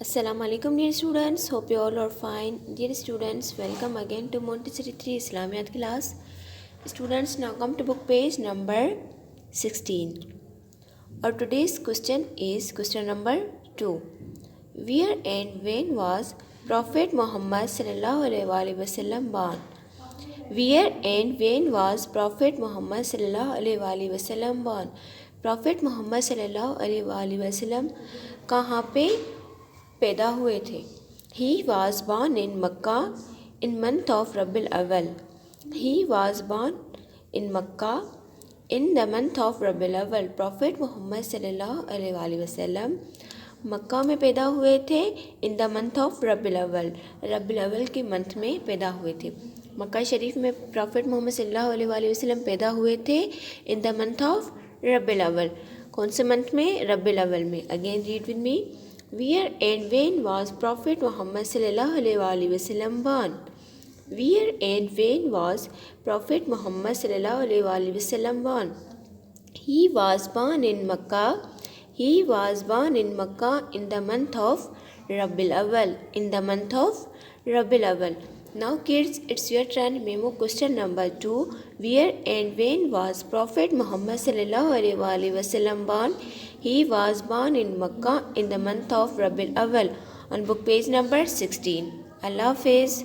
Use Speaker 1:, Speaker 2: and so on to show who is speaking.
Speaker 1: Assalamu alaikum dear students, hope you all are fine. Dear students, welcome again to Montessori 3 Islamiat class. Students, now come to book page number 16. Our today's question is question number 2. Where and when was Prophet Muhammad sallallahu alaihi wasallam born? Where and when was Prophet Muhammad sallallahu alaihi wasallam born? Prophet Muhammad sallallahu alaihi wasallam कहाँ पे पैदा हुए थे? He was born in Mecca in month of Rabiul Awwal. He was born in Mecca in the month of Rabiul Awwal. Prophet Muhammad sallallahu alaihi wasallam मक्का में पैदा हुए थे in the month of Rabiul अव्वल. रबीउल अव्वल के मंथ में पैदा हुए थे. मक्का शरीफ में प्रॉफिट मोहम्मद सल्लल्लाहु अलैहि वसल्लम पैदा हुए थे in the month of Rabiul अव्वल. कौन से मंथ में? रबीउल अव्वल में. Again read with me. Where and when was Prophet Muhammad sallallahu alaihi wasallam born? Where and when was Prophet Muhammad sallallahu alaihi wasallam born? He was born in Mecca. He was born in Mecca in the month of Rabiul Awwal. In the month of Rabiul Awwal. Now kids, it's your turn. Memo question number 2. Where and when was Prophet Muhammad sallallahu alaihi wasallam born? He was born in Mecca in the month of Rabiul Awwal on book page number 16. Allah Hafiz.